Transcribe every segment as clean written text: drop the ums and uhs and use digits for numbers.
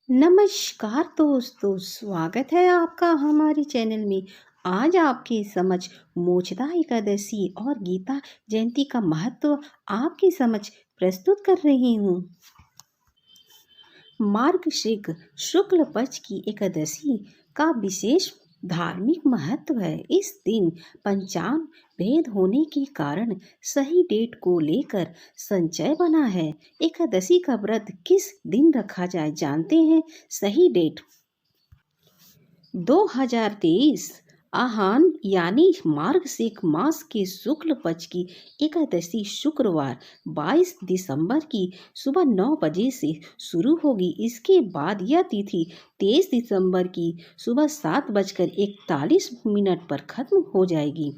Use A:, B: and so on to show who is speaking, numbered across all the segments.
A: नमस्कार दोस्तों, स्वागत है आपका हमारे चैनल में। आज आपके समझ मोचदा एकादशी और गीता जयंती का महत्व आपके समझ प्रस्तुत कर रही हूँ। मार्गशीर्ष शुक्ल पक्ष की एकादशी का विशेष धार्मिक महत्व है। इस दिन पंचांग भेद होने के कारण सही डेट को लेकर संशय बना है। एकादशी का व्रत किस दिन रखा जाए, जानते हैं? सही डेट 2023 आहान यानी मार्गशीर्ष मास के शुक्ल पक्ष की एकादशी शुक्रवार 22 दिसंबर की सुबह 9 बजे से शुरू होगी। इसके बाद यह तिथि 23 दिसंबर की सुबह 7:41 पर खत्म हो जाएगी।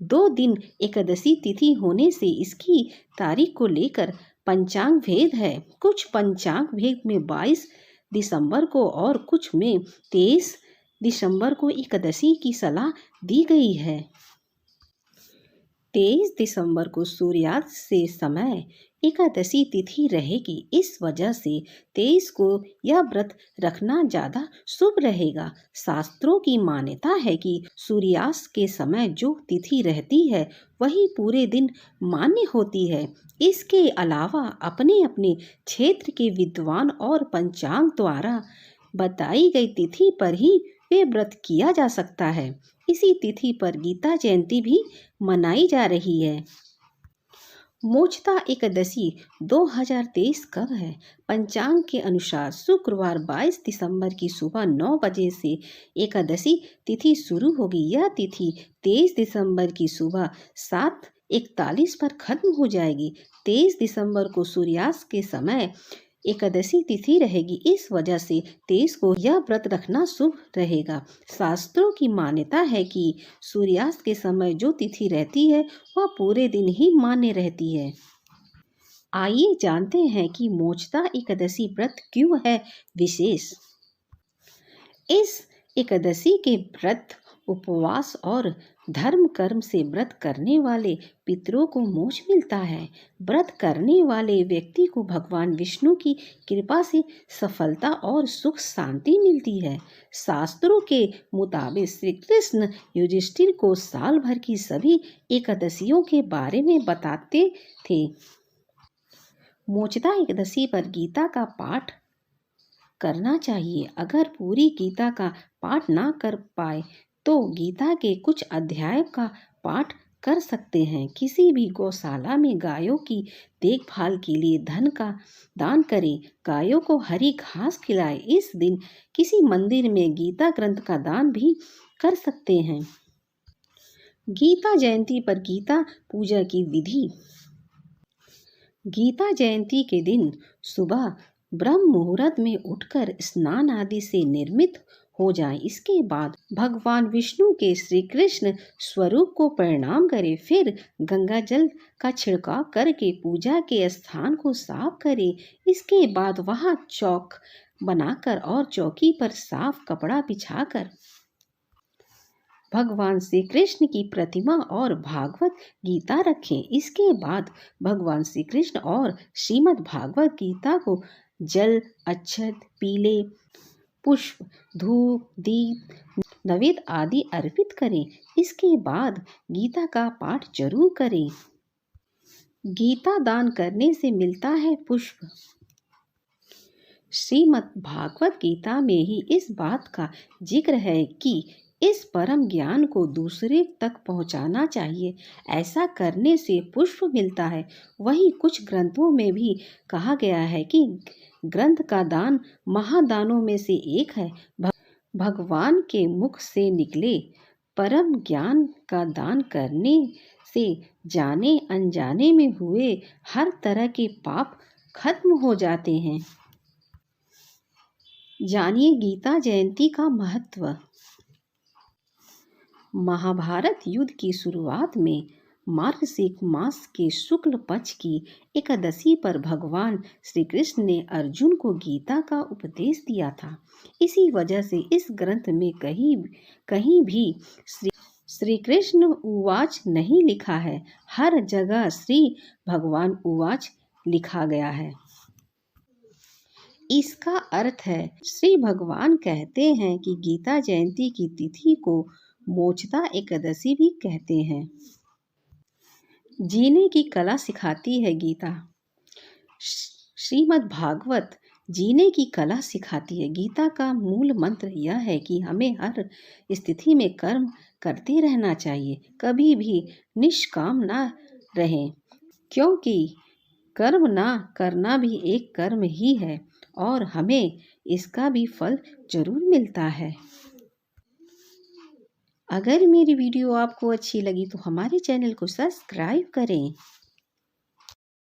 A: 2 दिन एकादशी तिथि होने से इसकी तारीख को लेकर पंचांग भेद है। कुछ पंचांग भेद में 22 दिसंबर को और कुछ में 23 दिसंबर को एकादशी की सलाह दी गई है। 23 दिसंबर को सूर्यास्त से समय एकादशी तिथि रहेगी। इस वजह से 23 को यह व्रत रखना ज़्यादा शुभ रहेगा। शास्त्रों की मान्यता है कि सूर्यास्त के समय जो तिथि रहती है वही पूरे दिन मान्य होती है। इसके अलावा अपने अपने क्षेत्र के विद्वान और पंचांग द्वारा बताई गई तिथि पर ही वे व्रत किया जा सकता है। इसी तिथि पर गीता जयंती भी मनाई जा रही है। मोचदा एकादशी 2023 कब है? पंचांग के अनुसार शुक्रवार 22 दिसंबर की सुबह 9 बजे से एकादशी तिथि शुरू होगी। यह तिथि 23 दिसंबर की सुबह 7:41 पर खत्म हो जाएगी। 23 दिसंबर को सूर्यास्त के समय एकादशी तिथि रहेगी। इस वजह से 23 को यह व्रत रखना शुभ रहेगा। शास्त्रों की मान्यता है कि सूर्यास्त के समय जो तिथि रहती है वह पूरे दिन ही मान्य रहती है। आइए जानते हैं कि मोचदा एकादशी व्रत क्यों है विशेष। इस एकादशी के व्रत उपवास और धर्म कर्म से व्रत करने वाले पितरों को मोक्ष मिलता है। व्रत करने वाले व्यक्ति को भगवान विष्णु की कृपा से सफलता और सुख शांति मिलती है। शास्त्रों के मुताबिक श्री कृष्ण युधिष्ठिर को साल भर की सभी एकादशियों के बारे में बताते थे। मोचदा एकादशी पर गीता का पाठ करना चाहिए। अगर पूरी गीता का पाठ ना कर पाए तो गीता के कुछ अध्याय का पाठ कर सकते हैं। किसी भी गौशाला में गायों की देखभाल के लिए धन का दान करें। गायों को हरी घास खिलाएं। इस दिन किसी मंदिर में गीता ग्रंथ का दान भी कर सकते हैं। गीता जयंती पर गीता पूजा की विधि। गीता जयंती के दिन सुबह ब्रह्म मुहूर्त में उठकर स्नान आदि से निर्मित हो जाए। इसके बाद भगवान विष्णु के श्री कृष्ण स्वरूप को प्रणाम करें। फिर गंगा जल का छिड़काव करके पूजा के स्थान को साफ करें। इसके बाद वहां चौक बनाकर और चौकी पर साफ कपड़ा बिछाकर भगवान श्री कृष्ण की प्रतिमा और भागवत गीता रखें। इसके बाद भगवान श्री कृष्ण और श्रीमद् भागवत गीता को जल, अक्षत, पीले पुष्प, धूप, दीप, नैवेद्य आदि अर्पित करें। इसके बाद गीता का पाठ जरूर करें। गीता दान करने से मिलता है पुष्प। श्रीमद् भागवत गीता में ही इस बात का जिक्र है कि इस परम ज्ञान को दूसरे तक पहुंचाना चाहिए। ऐसा करने से पुष्प मिलता है। वहीं कुछ ग्रंथों में भी कहा गया है कि ग्रंथ का दान महादानों में से एक है। भगवान के मुख से निकले परम ज्ञान का दान करने से जाने अनजाने में हुए हर तरह के पाप खत्म हो जाते हैं। जानिए गीता जयंती का महत्व। महाभारत युद्ध की शुरुआत में मार्गशीर्ष मास के शुक्ल पक्ष की एकादशी पर भगवान श्री कृष्ण ने अर्जुन को गीता का उपदेश दिया था। इसी वजह से इस ग्रंथ में कहीं भी श्री कृष्ण उवाच नहीं लिखा है। हर जगह श्री भगवान उवाच लिखा गया है। इसका अर्थ है, श्री भगवान कहते हैं कि गीता जयंती की तिथि को मोक्षदा एकादशी भी कहते हैं। जीने की कला सिखाती है गीता। श्रीमद् भागवत जीने की कला सिखाती है। गीता का मूल मंत्र यह है कि हमें हर स्थिति में कर्म करते रहना चाहिए, कभी भी निष्काम ना रहें, क्योंकि कर्म ना करना भी एक कर्म ही है और हमें इसका भी फल जरूर मिलता है। अगर मेरी वीडियो आपको अच्छी लगी तो हमारे चैनल को सब्सक्राइब करें।